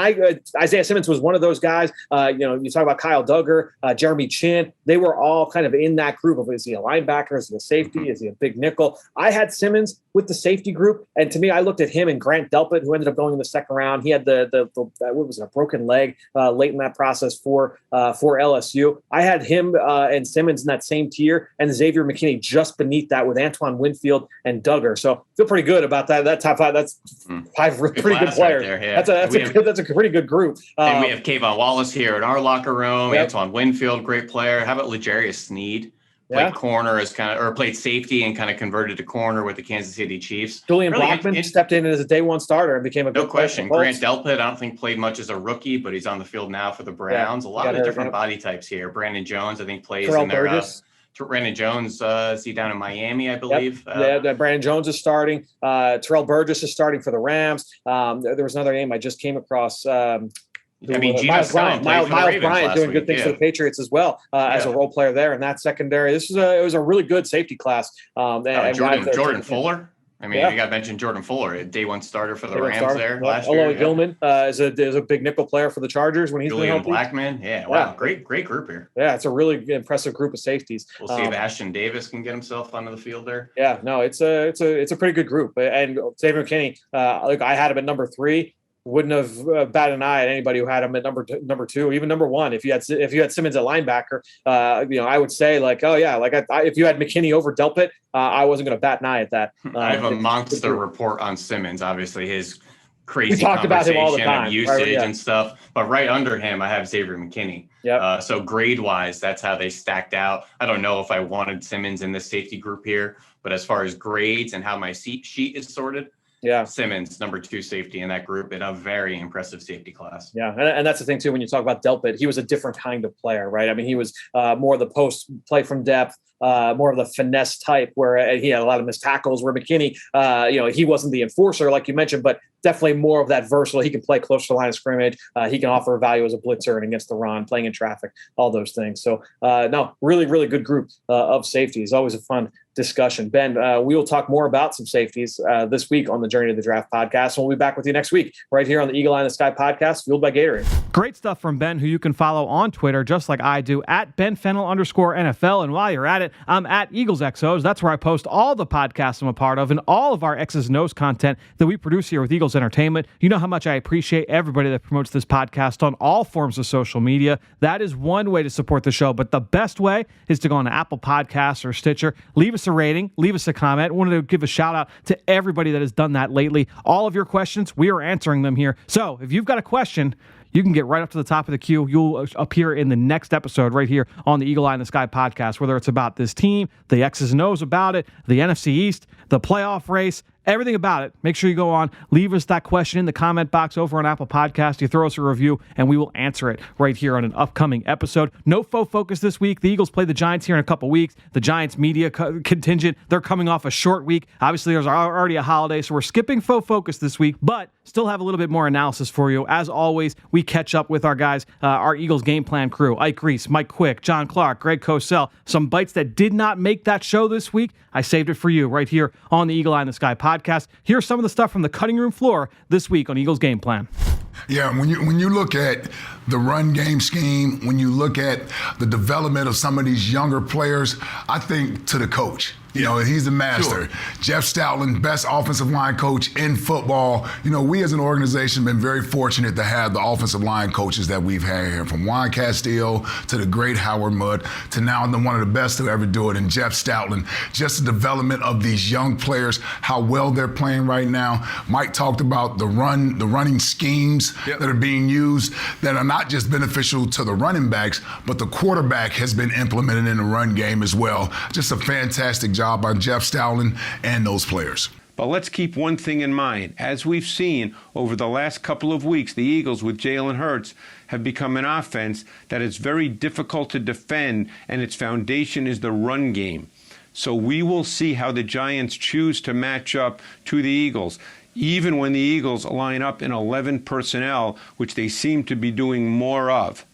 Isaiah Simmons was one of those guys. You talk about Kyle Duggar, Jeremy Chin. They were all kind of in that group of, is he a linebacker? Is he a safety? Is he a big nickel? I had Simmons with the safety group, and to me, I looked at him and Grant Delpit, who ended up going in the second round. He had a broken leg late in that process for LSU. I had him and Simmons in that same tier, and Xavier McKinney just beneath that with Antoine Winfield and Duggar. So feel pretty good about that. That top five. That's five pretty good players. Right there, yeah. That's a pretty good group. And we have Kayvon Wallace here in our locker room. Yep. Antoine Winfield, great player. How about L'Jarius Sneed? Played corner played safety and kind of converted to corner with the Kansas City Chiefs. Julian Blackman stepped in as a day one starter and became a good question. Grant Delpit, I don't think played much as a rookie, but he's on the field now for the Browns. A lot of different body types here. Brandon Jones, I think, plays in there. Brandon Jones, is he down in Miami, I believe? Yep. Brandon Jones is starting. Terrell Burgess is starting for the Rams. There was another name I just came across. Miles Bryant doing good things for the Patriots as well as a role player there in that secondary. It was a really good safety class. Jordan Fuller. You got to mention Jordan Fuller, a day one starter for the Rams there last year. Gilman is a big nickel player for the Chargers when he's Julian Blackman. Wow, great group here. Yeah, it's a really impressive group of safeties. We'll see if Ashton Davis can get himself onto the field there. Yeah, no, it's a pretty good group. And Xavier McKinney, I had him at number 3. Wouldn't have batted an eye at anybody who had him at number 2, even number 1. If you had Simmons at linebacker, I would say if you had McKinney over Delpit, I wasn't going to bat an eye at that. I have a monster report on Simmons. Obviously, his crazy we talked about him all the time, of usage and stuff. But right under him, I have Xavier McKinney. Yep. So grade-wise, that's how they stacked out. I don't know if I wanted Simmons in this safety group here, but as far as grades and how my sheet is sorted, Simmons, number 2 safety in that group, in a very impressive safety class. Yeah, and that's the thing too. When you talk about Delpit, he was a different kind of player, right? I mean, he was more of the post play from depth, more of the finesse type, where he had a lot of missed tackles. Where McKinney, he wasn't the enforcer like you mentioned, but definitely more of that versatile. He can play close to the line of scrimmage. He can offer value as a blitzer and against the run, playing in traffic, all those things. So, really, really good group of safeties. Always a fun discussion. Ben, we will talk more about some safeties this week on the Journey to the Draft podcast. And we'll be back with you next week right here on the Eagle Eye in the Sky podcast, fueled by Gatorade. Great stuff from Ben, who you can follow on Twitter, just like I do, at @BenFennel_NFL. And while you're at it, I'm at EaglesXOs. That's where I post all the podcasts I'm a part of and all of our X's and O's content that we produce here with Eagles Entertainment. You know how much I appreciate everybody that promotes this podcast on all forms of social media. That is one way to support the show, but the best way is to go on to Apple Podcasts or Stitcher. Leave us a rating, leave us a comment. I wanted to give a shout out to everybody that has done that lately. All of your questions, we are answering them here. So if you've got a question, you can get right up to the top of the queue. You'll appear in the next episode right here on the Eagle Eye in the Sky podcast, whether it's about this team, the X's and O's about it, the NFC East, the playoff race, everything about it. Make sure you go on, leave us that question in the comment box over on Apple Podcasts. You throw us a review, and we will answer it right here on an upcoming episode. No faux focus this week. The Eagles play the Giants here in a couple weeks. The Giants media contingent, they're coming off a short week. Obviously, there's already a holiday, so we're skipping faux focus this week, but still have a little bit more analysis for you. As always, we catch up with our guys, our Eagles game plan crew, Ike Reese, Mike Quick, John Clark, Greg Cosell. Some bites that did not make that show this week, I saved it for you right here on the Eagle Eye in the Sky podcast. podcast. Here's some of the stuff from the cutting room floor this week on Eagles Game Plan. Yeah, when you look at the run game scheme, when you look at the development of some of these younger players, I think to the coach. You know, he's the master. Sure. Jeff Stoutland, best offensive line coach in football. You know, we as an organization have been very fortunate to have the offensive line coaches that we've had here, from Juan Castillo to the great Howard Mudd to now one of the best to ever do it, and Jeff Stoutland. Just the development of these young players, how well they're playing right now. Mike talked about the running schemes that are being used that are not just beneficial to the running backs, but the quarterback has been implemented in the run game as well. Just a fantastic job by Jeff Stoutland and those players. But let's keep one thing in mind. As we've seen over the last couple of weeks, the Eagles with Jalen Hurts have become an offense that is very difficult to defend, and its foundation is the run game. So we will see how the Giants choose to match up to the Eagles, even when the Eagles line up in 11 personnel, which they seem to be doing more of,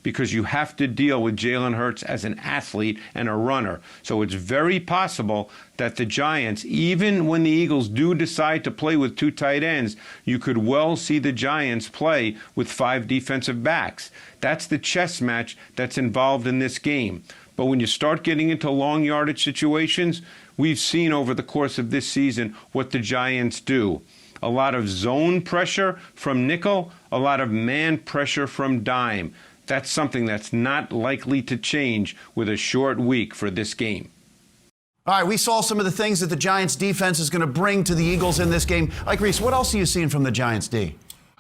because you have to deal with Jalen Hurts as an athlete and a runner. So it's very possible that the Giants, even when the Eagles do decide to play with 2 tight ends, you could well see the Giants play with 5 defensive backs. That's the chess match that's involved in this game. But when you start getting into long yardage situations, we've seen over the course of this season what the Giants do. A lot of zone pressure from nickel, a lot of man pressure from dime. That's something that's not likely to change with a short week for this game. All right, we saw some of the things that the Giants defense is going to bring to the Eagles in this game. Ike Reese, what else are you seeing from the Giants D?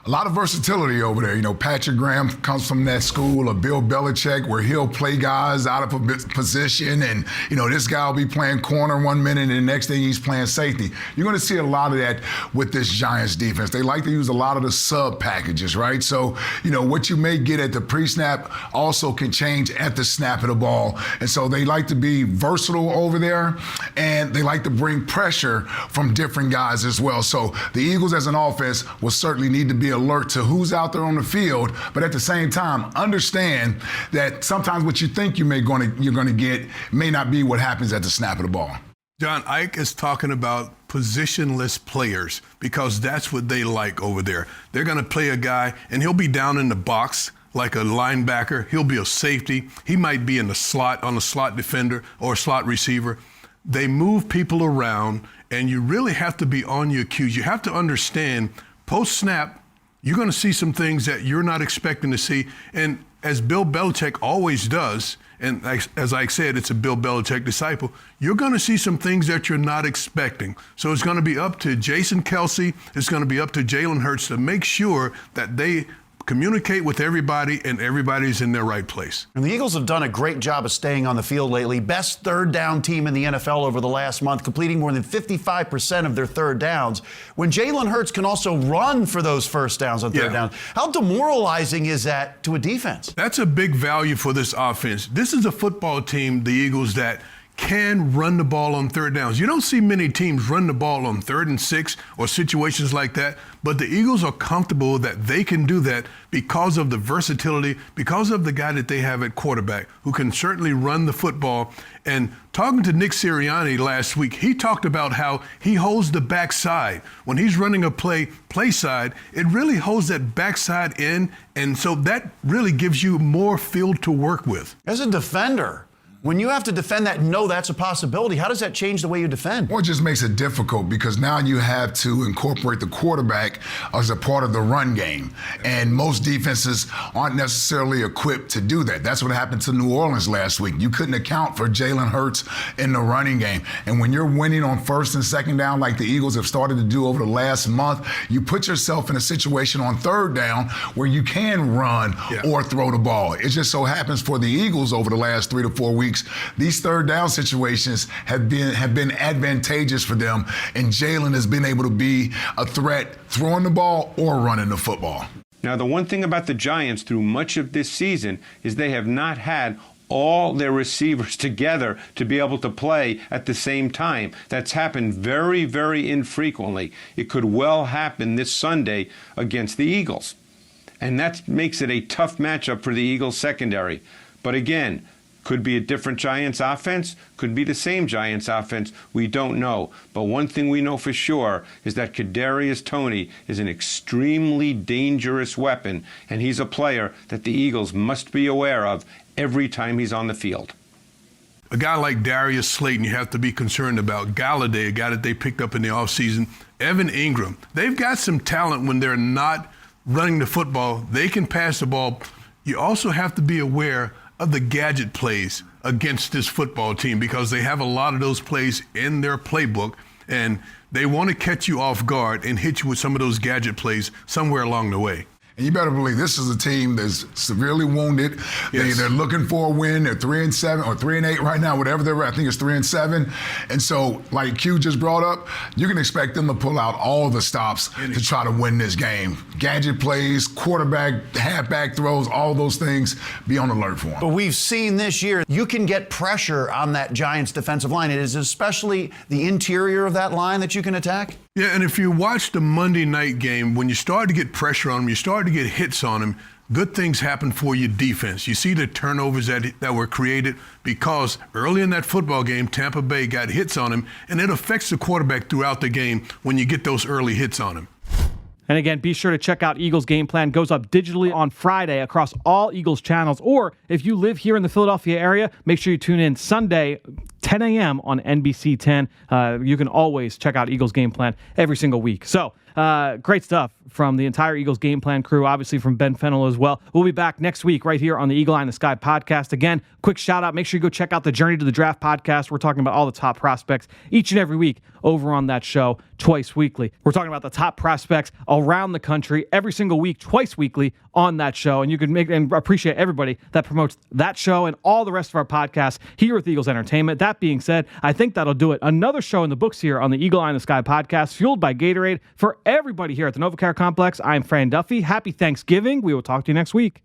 A lot of versatility over there. You know, Patrick Graham comes from that school of Bill Belichick, where he'll play guys out of a position, and, you know, this guy will be playing corner one minute and the next thing he's playing safety. You're going to see a lot of that with this Giants defense. They like to use a lot of the sub packages, right? So, you know, what you may get at the pre-snap also can change at the snap of the ball. And so they like to be versatile over there, and they like to bring pressure from different guys as well. So the Eagles as an offense will certainly need to be alert to who's out there on the field, but at the same time, understand that sometimes what you think you're going to get may not be what happens at the snap of the ball. John, Ike is talking about positionless players because that's what they like over there. They're going to play a guy, and he'll be down in the box like a linebacker. He'll be a safety. He might be in the slot, on a slot defender or a slot receiver. They move people around, and you really have to be on your cues. You have to understand post-snap, you're going to see some things that you're not expecting to see. And as Bill Belichick always does, and as I said, it's a Bill Belichick disciple, you're going to see some things that you're not expecting. So it's going to be up to Jason Kelce, it's going to be up to Jalen Hurts to make sure that they communicate with everybody and everybody's in their right place. And the Eagles have done a great job of staying on the field lately. Best third down team in the NFL over the last month, completing more than 55% of their third downs. When Jalen Hurts can also run for those first downs on third down, how demoralizing is that to a defense? That's a big value for this offense. This is a football team, the Eagles, that can run the ball on third downs. You don't see many teams run the ball on 3rd and 6 or situations like that, but the Eagles are comfortable that they can do that because of the versatility, because of the guy that they have at quarterback who can certainly run the football. And talking to Nick Sirianni last week, he talked about how he holds the backside. When he's running a play side, it really holds that backside in, and so that really gives you more field to work with. As a defender, when you have to defend that and know that's a possibility, how does that change the way you defend? Well, it just makes it difficult because now you have to incorporate the quarterback as a part of the run game. And most defenses aren't necessarily equipped to do that. That's what happened to New Orleans last week. You couldn't account for Jalen Hurts in the running game. And when you're winning on 1st and 2nd down like the Eagles have started to do over the last month, you put yourself in a situation on 3rd down where you can run or throw the ball. It just so happens for the Eagles over the last 3 to 4 weeks, these 3rd down situations have been advantageous for them, and Jalen has been able to be a threat throwing the ball or running the football. Now, the one thing about the Giants through much of this season is they have not had all their receivers together to be able to play at the same time. That's happened very, very infrequently. It could well happen this Sunday against the Eagles. And that makes it a tough matchup for the Eagles secondary. But again, Could be a different Giants offense, could be the same Giants offense. We don't know. But one thing we know for sure is that Kadarius Toney is an extremely dangerous weapon, and he's a player that the Eagles must be aware of every time he's on the field. A guy like Darius Slayton, you have to be concerned about. Galladay, a guy that they picked up in the offseason. Evan Ingram. They've got some talent when they're not running the football. They can pass the ball. You also have to be aware of the gadget plays against this football team because they have a lot of those plays in their playbook, and they want to catch you off guard and hit you with some of those gadget plays somewhere along the way. And you better believe this is a team that's severely wounded. Yes. They're looking for a win. They're 3-7 or 3-8 right now, whatever they're at. I think it's 3-7. And so, like Q just brought up, you can expect them to pull out all the stops to try to win this game. Gadget plays, quarterback, halfback throws, all those things, be on alert for them. But we've seen this year, you can get pressure on that Giants defensive line. It is especially the interior of that line that you can attack. Yeah, and if you watch the Monday night game, when you start to get pressure on them, you start to get hits on them, good things happen for your defense. You see the turnovers that were created because early in that football game, Tampa Bay got hits on him, and it affects the quarterback throughout the game when you get those early hits on him. And again, be sure to check out Eagles Game Plan. Goes up digitally on Friday across all Eagles channels. Or if you live here in the Philadelphia area, make sure you tune in Sunday, 10 a.m. on NBC 10. You can always check out Eagles Game Plan every single week. So great stuff from the entire Eagles Game Plan crew, obviously from Ben Fennel as well. We'll be back next week right here on the Eagle Eye in the Sky podcast. Again, quick shout out. Make sure you go check out the Journey to the Draft podcast. We're talking about all the top prospects each and every week over on that show twice weekly. We're talking about the top prospects around the country every single week, twice weekly on that show. And you can make and appreciate everybody that promotes that show and all the rest of our podcasts here with Eagles Entertainment. That being said, I think that'll do it. Another show in the books here on the Eagle Eye in the Sky podcast, fueled by Gatorade. For everybody here at the NovaCare Complex, I'm Fran Duffy. Happy Thanksgiving. We will talk to you next week.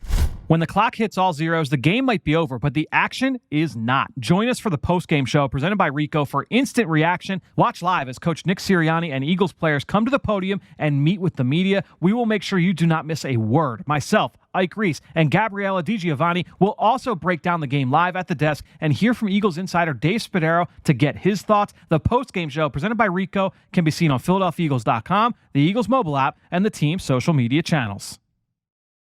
When the clock hits all zeros, the game might be over, but the action is not. Join us for the post-game show presented by Rico for instant reaction. Watch live as Coach Nick Sirianni and Eagles players come to the podium and meet with the media. We will make sure you do not miss a word. Myself, Ike Reese, and Gabriella DiGiovanni will also break down the game live at the desk and hear from Eagles insider Dave Spadaro to get his thoughts. The post-game show presented by Rico can be seen on PhiladelphiaEagles.com, the Eagles mobile app, and the team's social media channels.